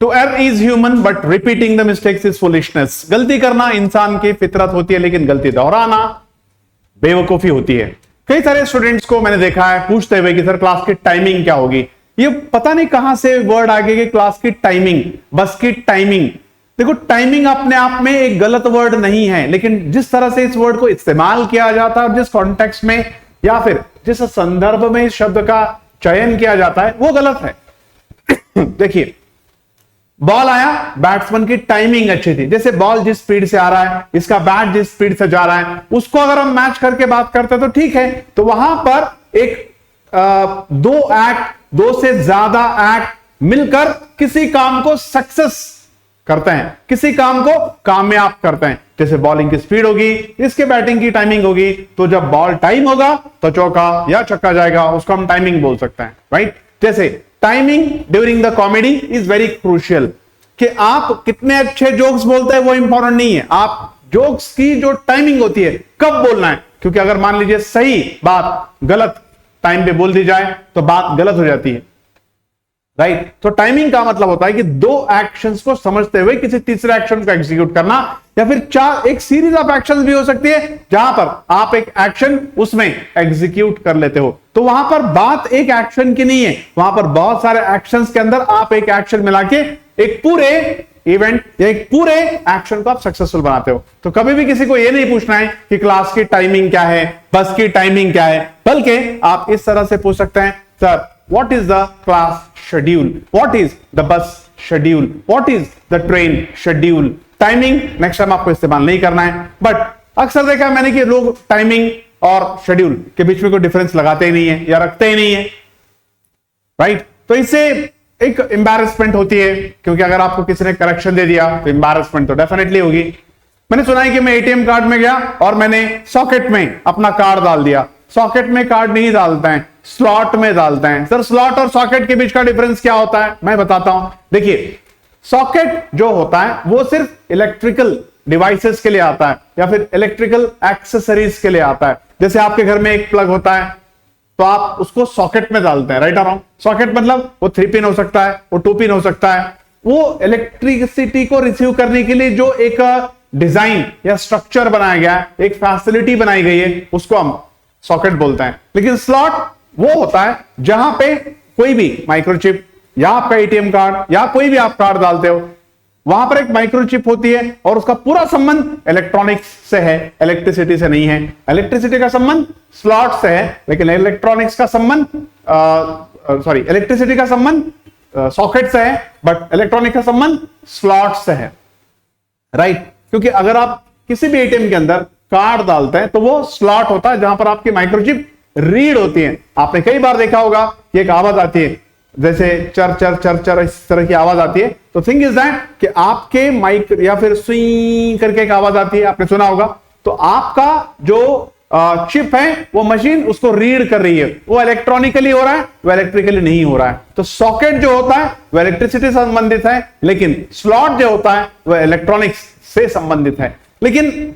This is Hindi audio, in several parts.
To err is human but repeating the mistakes is foolishness. गलती करना इंसान की फितरत होती है, लेकिन गलती दोहराना बेवकूफी होती है। कई सारे स्टूडेंट्स को मैंने देखा है पूछते हुए कि सर क्लास की टाइमिंग क्या होगी। ये पता नहीं कहां से वर्ड आ गया कि क्लास की टाइमिंग, बस की टाइमिंग। देखो, टाइमिंग अपने आप में एक गलत वर्ड नहीं है, लेकिन जिस तरह से इस वर्ड को इस्तेमाल किया जाता है और जिस कॉन्टेक्स्ट में या फिर जिस संदर्भ में इस शब्द का चयन किया जाता है वो गलत है। देखिए, बॉल आया, बैट्समैन की टाइमिंग अच्छी थी। जैसे बॉल जिस स्पीड से आ रहा है, इसका बैट जिस स्पीड से जा रहा है, उसको अगर हम मैच करके बात करते हैं तो ठीक है। तो वहां पर एक दो से ज्यादा एक्ट मिलकर किसी काम को सक्सेस करते हैं, किसी काम को कामयाब करते हैं। जैसे बॉलिंग की स्पीड होगी, इसके बैटिंग की टाइमिंग होगी, तो जब बॉल टाइम होगा तो चौका या छक्का जाएगा, उसको हम टाइमिंग बोल सकते हैं, राइट। जैसे timing during the comedy is very crucial, कि आप कितने अच्छे जोक्स बोलते हैं वो इंपॉर्टेंट नहीं है, आप जोक्स की जो टाइमिंग होती है कब बोलना है। क्योंकि अगर मान लीजिए सही बात गलत टाइम पे बोल दी जाए तो बात गलत हो जाती है, राइट। तो टाइमिंग का मतलब होता है कि दो एक्शंस को समझते हुए किसी तीसरे एक्शन को एग्जीक्यूट करना, या फिर एक सीरीज ऑफ एक्शंस भी हो सकती है जहां पर आप एक एक्शन उसमें एग्जीक्यूट कर लेते हो। तो वहां पर बात एक एक्शन की नहीं है, वहां पर बहुत सारे एक्शंस के अंदर आप एक एक्शन मिला के एक पूरे इवेंट या एक पूरे एक्शन को आप सक्सेसफुल बनाते हो। तो कभी भी किसी को यह नहीं पूछना है कि क्लास की टाइमिंग क्या है, बस की टाइमिंग क्या है, बल्कि आप इस तरह से पूछ सकते हैं, sir what is the class schedule, what is the bus schedule, what is the train schedule. Timing next time आपको इस्तेमाल नहीं करना है, बट अक्सर देखा है मैंने कि लोग टाइमिंग और शेड्यूल के बीच में कोई डिफरेंस लगाते ही नहीं है या रखते ही नहीं है, राइट। तो इससे एक एम्बैरेसमेंट होती है, क्योंकि अगर आपको किसी ने करेक्शन दे दिया तो एम्बैरेसमेंट तो डेफिनेटली होगी। मैंने सुना है कि मैं एटीएम कार्ड में गया और मैंने सॉकेट में अपना कार्ड डाल दिया। सॉकेट में कार्ड नहीं डालते हैं, स्लॉट में डालते हैं। सर स्लॉट और सॉकेट के बीच का डिफरेंस क्या होता है, मैं बताता हूं। देखिए, सॉकेट जो होता है वो सिर्फ इलेक्ट्रिकल डिवाइसेस के लिए आता है या फिर इलेक्ट्रिकल एक्सेसरीज के लिए आता है। जैसे आपके घर में एक प्लग होता है तो आप उसको सॉकेट में डालते हैं, राइट और रॉन्ग। सॉकेट मतलब वो 3 पिन हो सकता है, वो 2 पिन हो सकता है। वो इलेक्ट्रिसिटी को रिसीव करने के लिए जो एक डिजाइन या स्ट्रक्चर बनाया गया है, एक फैसिलिटी बनाई गई है, उसको हम सॉकेट बोलते हैं। लेकिन स्लॉट वो होता है जहां पे कोई भी माइक्रोचिप या आपका एटीएम कार्ड या कोई भी आप कार्ड डालते हो, वहां पर एक माइक्रोचिप होती है और उसका पूरा संबंध इलेक्ट्रॉनिक्स से है, इलेक्ट्रिसिटी से नहीं है। इलेक्ट्रिसिटी का संबंध स्लॉट से है, लेकिन इलेक्ट्रॉनिक्स का संबंध इलेक्ट्रिसिटी का संबंध सॉकेट से है, बट इलेक्ट्रॉनिक का संबंध स्लॉट से है, राइट। क्योंकि अगर आप किसी भी एटीएम के अंदर कार्ड डालते हैं तो वो स्लॉट होता है जहां पर आपकी माइक्रोचिप रीड होती है। आपने कई बार देखा होगा कि एक आवाज आती है, जैसे चर चर चर चर इस तरह की आवाज आती है। तो थिंग इज दैट कि आपके माइक या फिर स्विंग करके एक आवाज आती है, आपने सुना होगा। तो आपका जो चिप है वो मशीन उसको रीड कर रही है, वो इलेक्ट्रॉनिकली हो रहा है, वो इलेक्ट्रिकली नहीं हो रहा है। तो सॉकेट जो होता है वो इलेक्ट्रिसिटी से संबंधित है, लेकिन स्लॉट जो होता है वो इलेक्ट्रॉनिक्स से संबंधित है। लेकिन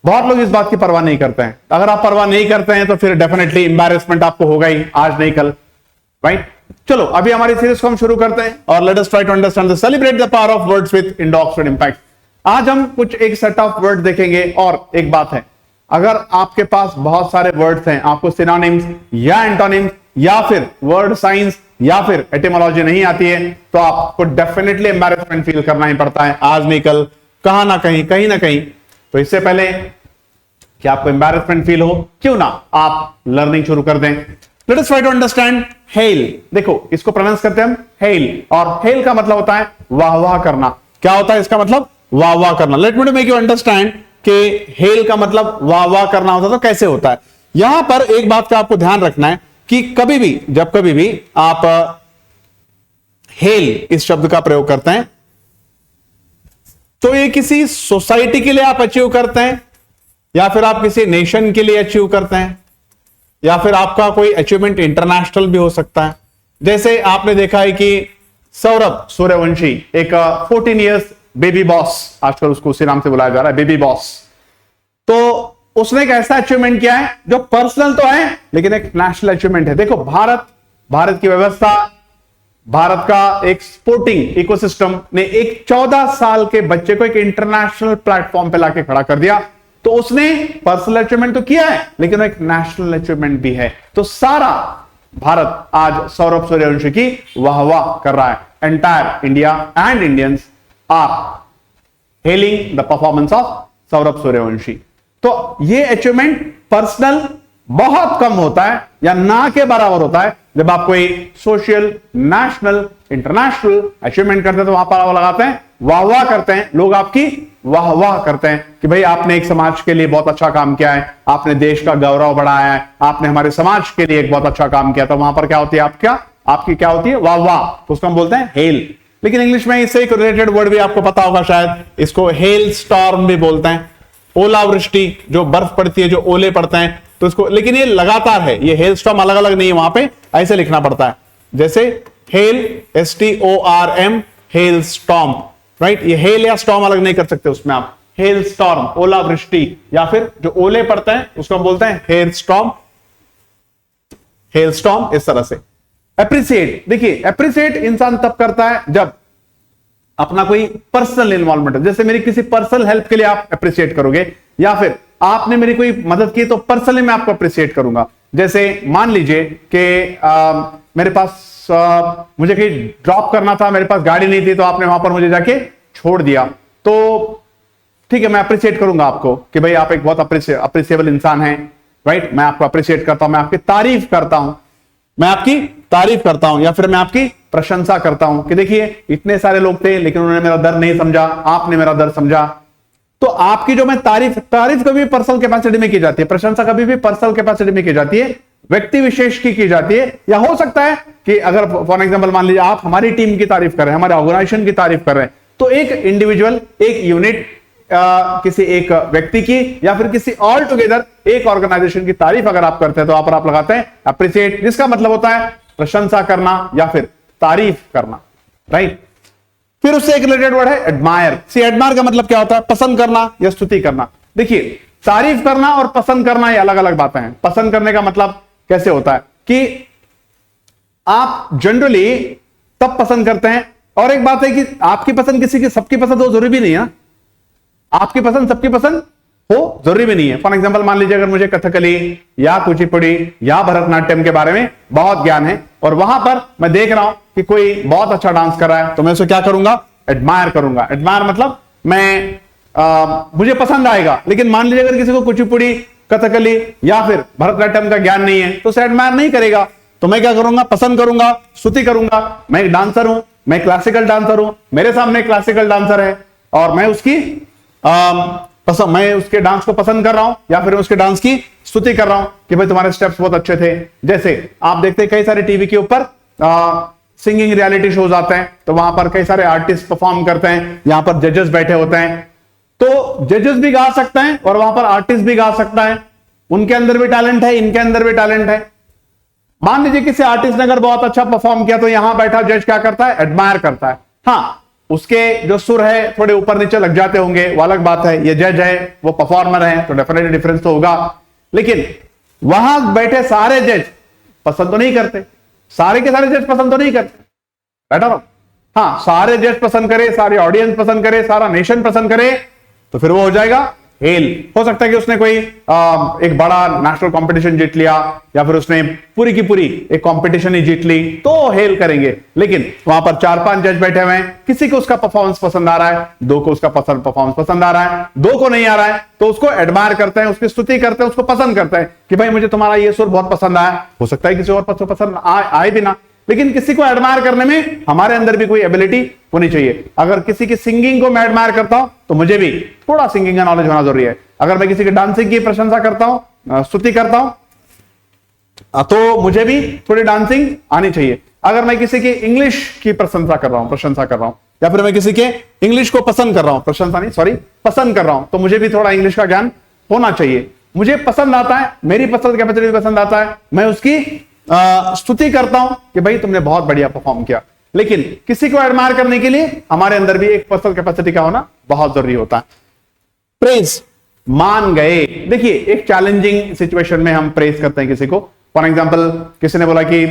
बहुत लोग इस बात की परवाह नहीं करते हैं। अगर आप परवाह नहीं करते हैं तो फिर डेफिनेटली एम्बैरेसमेंट आपको होगा ही, आज नहीं कल, राइट। चलो अभी हमारी सीरीज को हम शुरू करते हैं और let us try to understand the celebrate the power of words with Indo Oxford impact. आज हम कुछ एक सेट ऑफ वर्ड देखेंगे। और एक बात है, अगर आपके पास बहुत सारे वर्ड्स हैं, आपको सिनोनिम्स या एंटोनिम्स या फिर वर्ड साइंस या फिर एटिमोलॉजी नहीं आती है, तो आपको डेफिनेटली एम्बैरेसमेंट फील करना ही पड़ता है, आज नहीं कल, कहां ना कहीं, कहीं ना कहीं। तो इससे पहले कि आपको एम्बैरेसमेंट फील हो, क्यों ना आप लर्निंग शुरू कर दें। Let us try to understand hail. देखो, इसको प्रोनाउंस करते हैं हम हेल, और हेल का मतलब होता है वाह वाह करना। क्या होता है इसका मतलब? वाह वाह करना। Let me to make you understand कि हेल का मतलब वाह वाह करना होता है तो कैसे होता है। यहां पर एक बात का आपको ध्यान रखना है कि कभी भी जब कभी भी आप हेल इस शब्द का प्रयोग करते हैं तो ये किसी सोसाइटी के लिए आप अचीव करते हैं, या फिर आप किसी नेशन के लिए अचीव करते हैं, या फिर आपका कोई अचीवमेंट इंटरनेशनल भी हो सकता है। जैसे आपने देखा है कि सौरभ सूर्यवंशी एक 14 इयर्स बेबी बॉस, आजकल उसको उसी नाम से बुलाया जा रहा है, बेबी बॉस। तो उसने एक ऐसा अचीवमेंट किया है जो पर्सनल तो है लेकिन एक नेशनल अचीवमेंट है। देखो, भारत की व्यवस्था भारत का एक स्पोर्टिंग इकोसिस्टम ने एक 14 साल के बच्चे को एक इंटरनेशनल प्लेटफॉर्म पे लाके खड़ा कर दिया। तो उसने पर्सनल अचीवमेंट तो किया है, लेकिन एक नेशनल अचीवमेंट भी है। तो सारा भारत आज सौरभ सूर्यवंशी की वाह वाह कर रहा है। Entire India and Indians are hailing the performance of Saurabh Suryavanshi. तो ये अचीवमेंट पर्सनल बहुत कम होता है या ना के बराबर होता है जब आप कोई सोशल, नेशनल, इंटरनेशनल अचीवमेंट करते हैं। तो वहां पर लगाते हैं, वाह वाह करते हैं, लोग आपकी वाह वाह करते हैं कि भाई आपने एक समाज के लिए बहुत अच्छा काम किया है, आपने देश का गौरव बढ़ाया है, आपने हमारे समाज के लिए एक बहुत अच्छा काम किया। तो वहां पर क्या होती है, आपकी क्या होती है, वाह वाह। तो उसको हम बोलते हैं हेल। लेकिन इंग्लिश में इससे एक रिलेटेड वर्ड भी आपको पता होगा शायद, इसको हेल स्टॉर्म भी बोलते हैं। ओलावृष्टि, जो बर्फ पड़ती है, जो ओले पड़ते हैं, तो इसको, लेकिन ये लगातार है, ये हेल स्टॉर्म अलग अलग नहीं है, वहां पे ऐसे लिखना पड़ता है जैसे hello, STORM, hello storm, right. ये हेल या स्टॉर्म अलग नहीं कर सकते उसमें आप। हेल स्टॉर्म, ओलावृष्टि, या फिर जो ओले पड़ते हैं उसको हम बोलते हैं हेल स्टॉर्म, हेल स्टॉर्म, इस तरह से। एप्रिसिएट, देखिए एप्रिसिएट इंसान तब करता है जब अपना कोई पर्सनल इन्वॉल्वमेंट है। जैसे मेरी किसी पर्सनल हेल्प के लिए आप अप्रिशिएट करोगे, या फिर आपने मेरी कोई मदद की तो पर्सनली मैं आपको अप्रिशिएट करूंगा। जैसे मान लीजिए कि मेरे पास मुझे कहीं ड्रॉप करना था, मेरे पास गाड़ी नहीं थी, तो आपने वहां पर मुझे जाके छोड़ दिया, तो ठीक है, मैं अप्रिशिएट करूंगा आपको कि भाई आप एक बहुत अप्रिशिएबल इंसान हैं, राइट। मैं आपको अप्रिशिएट करता हूं, मैं आपकी तारीफ करता हूं, मैं आपकी तारीफ करता हूं, या फिर मैं आपकी प्रशंसा करता हूं कि देखिए इतने सारे लोग थे लेकिन उन्होंने मेरा दर्द नहीं समझा, आपने मेरा दर्द समझा। तो आपकी जो मैं तारीफ कभी भी पर्सनल कैपेसिटी में की जाती है, प्रशंसा कभी भी पर्सनल कैपेसिटी में की जाती है, व्यक्ति विशेष की जाती है। या हो सकता है कि अगर फॉर एग्जांपल मान लीजिए आप हमारी टीम की तारीफ कर रहे हैं, हमारे ऑर्गेनाइजेशन की तारीफ कर रहे हैं, तो एक इंडिविजुअल, एक यूनिट, किसी एक व्यक्ति की, या फिर किसी ऑल टुगेदर एक ऑर्गेनाइजेशन की तारीफ अगर आप करते हैं तो वहां पर आप लगाते हैं अप्रिशिएट, जिसका मतलब होता है प्रशंसा करना या फिर तारीफ करना, राइट। फिर उससे एक रिलेटेड वर्ड है एडमायर। सी एडमायर का मतलब क्या होता है, पसंद करना या स्तुति करना। देखिए तारीफ करना और पसंद करना ये अलग अलग बातें हैं। पसंद करने का मतलब कैसे होता है कि आप जनरली तब पसंद करते हैं, और एक बात है कि आपकी पसंद किसी की, सबकी पसंद हो जरूरी भी नहीं है, आपकी पसंद सबकी पसंद हो जरूरी भी नहीं है। फॉर एग्जांपल मान लीजिए अगर मुझे कथकली या कुचिपुड़ी या भरतनाट्यम के बारे में बहुत ज्ञान है, और वहां पर मैं देख रहा हूं कि कोई बहुत अच्छा डांस कर रहा है, तो मैं उसे क्या करूंगा, एडमायर करूंगा। एडमायर मतलब मुझे पसंद आएगा। लेकिन मान लीजिए अगर किसी को कुचिपुड़ी, कथकली या फिर भरतनाट्यम का ज्ञान नहीं है तो उसे एडमायर नहीं करेगा। तो मैं क्या करूंगा, पसंद करूंगा, स्तुति करूंगा। मैं एक डांसर हूं, मैं क्लासिकल डांसर हूं, मेरे सामने क्लासिकल डांसर है और मैं उसकी मैं उसके डांस को पसंद कर रहा हूं, या फिर उसके डांस की स्तुति कर रहा हूं कि भाई तुम्हारे स्टेप्स बहुत अच्छे थे। जैसे आप देखते हैं कई सारे टीवी के ऊपर सिंगिंग रियलिटी शोज आते हैं, तो वहां पर कई सारे आर्टिस्ट परफॉर्म करते हैं, यहां पर जजेस बैठे होते हैं, तो जजेस भी गा सकते हैं और वहां पर आर्टिस्ट भी गा सकता है। उनके अंदर भी टैलेंट है, इनके अंदर भी टैलेंट है। मान लीजिए किसी आर्टिस्ट ने अगर बहुत अच्छा परफॉर्म किया तो यहां बैठा जज क्या करता है, एडमायर करता है। हाँ, उसके जो सुर है थोड़े ऊपर नीचे लग जाते होंगे, वो अलग बात है। ये जज है, वो परफॉर्मर है, तो डेफिनेटली डिफरेंस तो होगा। लेकिन वहां बैठे सारे जज पसंद तो नहीं करते, सारे के सारे जज पसंद तो नहीं करते, बैठा रहो। हाँ, सारे जज पसंद करे, सारी ऑडियंस पसंद करे, सारा नेशन पसंद करे, तो फिर वो हो जाएगा हेल। हो सकता है कि उसने कोई एक बड़ा नेशनल कंपटीशन जीत लिया, या फिर उसने पूरी की पूरी एक कंपटीशन ही जीत ली, तो हेल करेंगे। लेकिन वहां पर 4-5 जज बैठे हुए हैं, किसी को उसका परफॉर्मेंस पसंद आ रहा है, दो को उसका परफॉर्मेंस पसंद आ रहा है, दो को नहीं आ रहा है, तो उसको एडमायर करते हैं, उसकी स्तुति करते हैं, उसको पसंद करते हैं कि भाई मुझे तुम्हारा ये सुर बहुत पसंद आया। हो सकता है किसी और पसंद आए भी ना, लेकिन किसी को एडमायर करने में हमारे अंदर भी कोई एबिलिटी होनी चाहिए। अगर किसी की सिंगिंग को मैं एडमायर करता हूं तो मुझे भी थोड़ा सिंगिंग का नॉलेज होना जरूरी है। अगर मैं किसी की डांसिंग की प्रशंसा करता हूं, स्तुति करता हूं, तो मुझे भी थोड़ी डांसिंग आनी चाहिए। अगर मैं किसी की इंग्लिश की प्रशंसा कर रहा हूं, या फिर मैं किसी के इंग्लिश को पसंद कर रहा हूं, प्रशंसा नहीं सॉरी पसंद कर रहा हूं, तो मुझे भी थोड़ा इंग्लिश का ज्ञान होना चाहिए। मुझे पसंद आता है, मेरी पसंद कैपेसिटी पसंद आता है, मैं उसकी स्तुति करता हूं कि भाई तुमने बहुत बढ़िया परफॉर्म किया। लेकिन किसी को एडमायर करने के लिए हमारे अंदर भी एक पर्सनल कैपेसिटी का होना बहुत जरूरी होता है। प्रेज, मान गए। देखिए एक चैलेंजिंग सिचुएशन में हम प्रेज करते हैं किसी को। फॉर एग्जांपल किसी ने बोला कि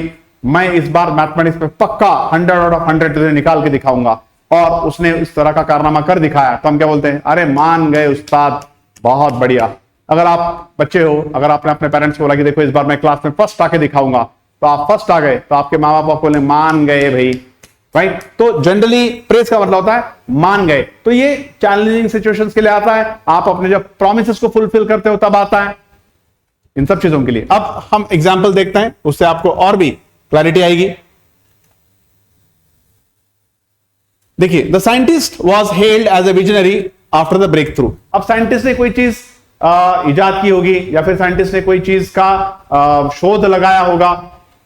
मैं इस बार मैथमेटिक्स में पक्का 100 आउट ऑफ 100 तुझे निकाल के दिखाऊंगा, और उसने इस तरह का कारनामा कर दिखाया, तो हम क्या बोलते हैं, अरे मान गए उस्ताद, बहुत बढ़िया। अगर आप बच्चे हो, अगर आपने अपने पेरेंट्स को बोला कि देखो इस बार मैं क्लास में फर्स्ट आके दिखाऊंगा, तो आप फर्स्ट आ गए, तो आपके माँ बाप आपको बोले मान गए भाई, राइट। तो जनरली प्रेज का मतलब होता है मान गए। तो ये चैलेंजिंग सिचुएशंस के लिए आता है, आप अपने जब प्रॉमिसेस को फुलफिल करते हो तब आता है, इन सब चीजों के लिए। अब हम एग्जाम्पल देखते हैं, उससे आपको और भी क्लैरिटी आएगी। देखिए, the scientist was held as a visionary after the breakthrough. अब साइंटिस्ट ने कोई चीज इजाद की होगी, या फिर साइंटिस्ट ने कोई चीज का शोध लगाया होगा,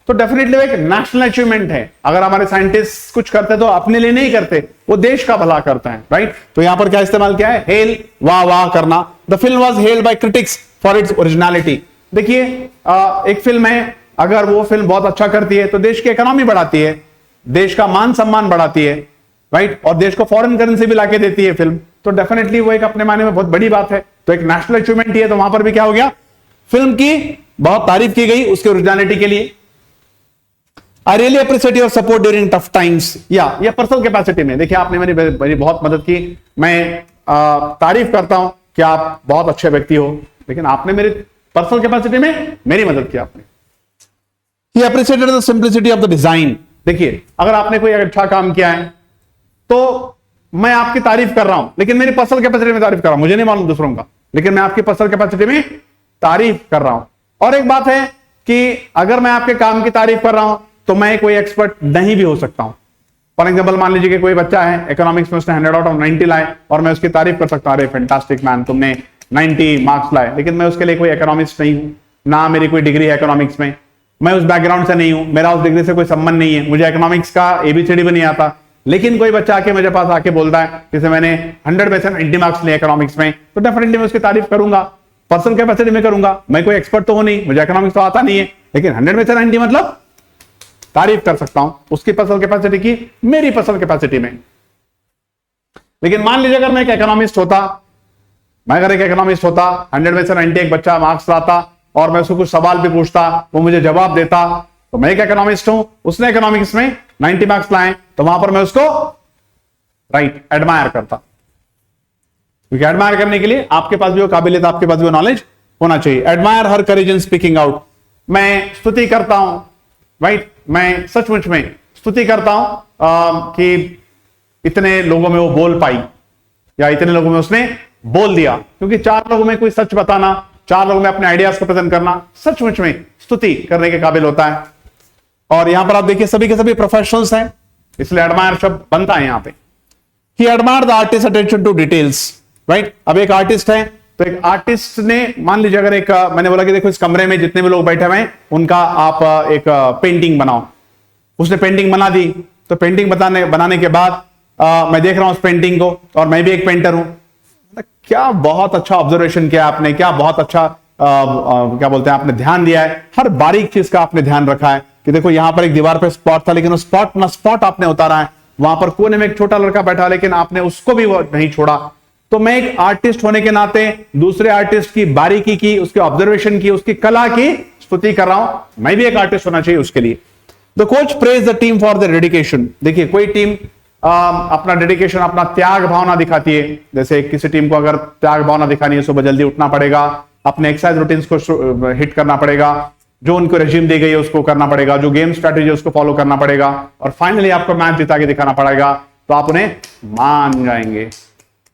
तो डेफिनेटली वो एक नेशनल अचीवमेंट है। अगर हमारे साइंटिस्ट कुछ करते तो अपने लिए नहीं करते, वो देश का भला करते हैं, राइट। तो यहां पर क्या इस्तेमाल किया है, हेल, वाह वाह करना। The film was held by critics for its originality. देखिए, एक फिल्म है, अगर वो फिल्म बहुत अच्छा करती है तो देश की इकोनॉमी बढ़ाती है, देश का मान सम्मान बढ़ाती है, राइट, और देश को फॉरेन करेंसी भी लाके देती है फिल्म, तो डेफिनेटली वो एक अपने मायने में बहुत बड़ी बात है। तो एक नेशनल अचीवमेंट ही है, तो वहां पर भी क्या हो गया, फिल्म की बहुत तारीफ की गई उसके ओरिजिनलिटी के लिए। I really appreciate your support during tough times. या पर्सनल कैपेसिटी में, देखिए आपने मेरी बहुत मदद की, मैं तारीफ करता हूं कि आप बहुत अच्छे व्यक्ति हो, लेकिन आपने मेरी पर्सनल कैपेसिटी में मेरी मदद की आपने। He appreciated the simplicity of the design। देखिए, अगर आपने कोई अच्छा काम किया है तो मैं आपकी तारीफ कर रहा हूं, लेकिन मेरी पर्सनल कैपेसिटी में तारीफ कर रहा हूं, मुझे नहीं मालूम दूसरों का, लेकिन मैं आपकी पर्सनल कैपेसिटी में तारीफ कर रहा हूं। और एक बात है कि अगर मैं आपके काम की तारीफ कर रहा हूं तो मैं कोई एक्सपर्ट नहीं भी हो सकता हूं। फॉर एग्जाम्पल, मान लीजिए कि कोई बच्चा है इकोनॉमिक्स में, उसने 100 आउट ऑफ 90 लाए, और मैं उसकी तारीफ कर सकता हूं, अरे फैंटास्टिक मैन, तुमने 90 मार्क्स लाए, लेकिन मैं उसके लिए कोई इकोनॉमिक्स नहीं हूं, ना मेरी कोई डिग्री है इकोनॉमिक्स में, मैं उस बैकग्राउंड से नहीं हूं, मेरा उस डिग्री से कोई संबंध नहीं है, मुझे इकोनॉमिक्स का एबीसीडी भी नहीं आता। लेकिन कोई बच्चा आके मेरे पास आके बोलता है, जैसे मैंने 100 में से 90 मार्क्स लिए इकोनॉमिक्स में, तो डेफिनेटली मैं उसकी तारीफ करूंगा, पर्सनल कैपेसिटी में करूंगा। मैं कोई एक्सपर्ट तो हूं नहीं, मुझे इकोनॉमिक्स तो आता नहीं है, लेकिन 100 में से 90 मतलब तारीफ कर सकता हूं उसकी पर्सनल कैपेसिटी की, मेरी पर्सनल कैपेसिटी में। लेकिन मान लीजिए अगर मैं एक इकोनॉमिस्ट होता, 100 में से 90 एक बच्चा मार्क्स लाता, और मैं उसको कुछ सवाल भी पूछता, वो मुझे जवाब देता, तो मैं एक इकोनॉमिस्ट हूं, उसने इकोनॉमिक्स में 90 मार्क्स लाए, तो वहां पर मैं उसको राइट एडमायर करता। क्योंकि एडमायर करने के लिए आपके पास भी वो काबिलियत, आपके पास भी वो नॉलेज होना चाहिए। Admire her courage in speaking out. मैं स्तुति करता हूं, राइट, मैं सचमुच में स्तुति करता हूं कि इतने लोगों में वो बोल पाई, या इतने लोगों में उसने बोल दिया। क्योंकि 4 लोगों में कोई सच बताना, 4 लोगों में अपने आइडियाज को प्रेजेंट करना सचमुच में स्तुति करने के काबिल होता है। और यहां पर आप देखिए सभी के सभी प्रोफेशनल्स हैं, इसलिए एडमायर शब्द बनता है यहां पे। He admire the artist attention to details, right. अब एक आर्टिस्ट है, तो एक आर्टिस्ट ने, मान लीजिए अगर एक मैंने बोला कि देखो इस कमरे में जितने भी लोग बैठे हुए हैं उनका आप एक पेंटिंग बनाओ, उसने पेंटिंग बना दी। तो पेंटिंग बनाने के बाद मैं देख रहा हूं उस पेंटिंग को, और मैं भी एक पेंटर हूं। क्या बहुत अच्छा ऑब्जर्वेशन किया आपने, क्या बहुत अच्छा क्या बोलते हैं आपने ध्यान दिया है, हर बारीक चीज का आपने ध्यान रखा है कि देखो यहां पर एक दीवार पे स्पॉट था, लेकिन उस स्पॉट ना स्पॉट आपने उतारा है, वहां पर कोने में एक छोटा लड़का बैठा, लेकिन आपने उसको भी वो नहीं छोड़ा। तो मैं एक आर्टिस्ट होने के नाते दूसरे आर्टिस्ट की बारीकी की, उसके ऑब्जर्वेशन की, उसकी कला की स्तुति कर रहा हूं। मैं भी एक आर्टिस्ट होना चाहिए उसके लिए। The coach praise the team for the dedication. देखिए, कोई टीम अपना डेडिकेशन, अपना त्याग भावना दिखाती है। जैसे किसी टीम को अगर त्याग भावना दिखानी है, सुबह जल्दी उठना पड़ेगा, अपने एक्सरसाइज रूटीन्स को हिट करना पड़ेगा, जो उनको रेजिम दी गई है उसको करना पड़ेगा, जो गेम स्ट्रैटेजी है उसको फॉलो करना पड़ेगा, और फाइनली आपको मैच जिता के दिखाना पड़ेगा, तो आप उन्हें मान जाएंगे,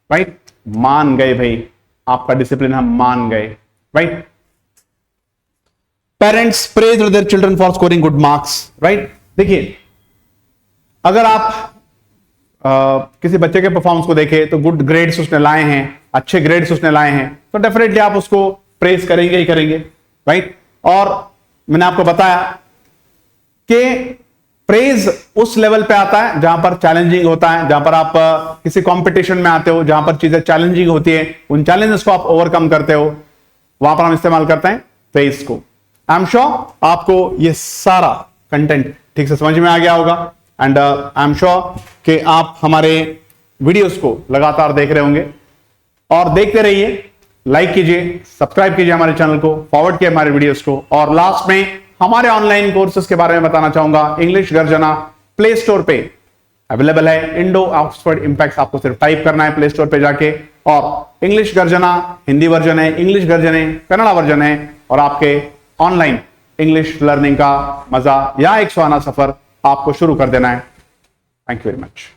राइट। मान गए भाई, आपका डिसिप्लिन हम मान गए, right. Parents praise their children for scoring good marks, right. देखिए, अगर आप किसी बच्चे के परफॉर्मेंस को देखें तो गुड ग्रेड्स उसने लाए हैं, अच्छे ग्रेड्स उसने लाए हैं, तो डेफिनेटली आप उसको प्रेज करेंगे ही करेंगे, राइट। और मैंने आपको बताया कि प्रेज उस लेवल पे आता है जहां पर चैलेंजिंग होता है, जहां पर आप किसी कंपटीशन में आते हो, जहां पर चीजें चैलेंजिंग होती है, उन चैलेंजेस को आप ओवरकम करते हो, वहां पर हम इस्तेमाल करते हैं प्रेज को। आई एम श्योर आपको ये सारा कंटेंट ठीक से समझ में आ गया होगा, एंड आई एम श्योर कि आप हमारे वीडियोस को लगातार देख रहे होंगे, और देखते रहिए, लाइक कीजिए, सब्सक्राइब कीजिए हमारे चैनल को, फॉरवर्ड कीजिए हमारे वीडियोस को, और लास्ट में हमारे ऑनलाइन कोर्सेज के बारे में बताना चाहूंगा। इंग्लिश गर्जना प्ले स्टोर पे अवेलेबल है। इंडो ऑक्सफोर्ड इंपैक्ट आपको सिर्फ टाइप करना है प्ले स्टोर पे जाके, और इंग्लिश गर्जना हिंदी वर्जन है, इंग्लिश गर्जन है कन्नड़ा वर्जन है, और आपके ऑनलाइन इंग्लिश लर्निंग का मजा या एक सुहाना सफर आपको शुरू कर देना है। Thank you very much.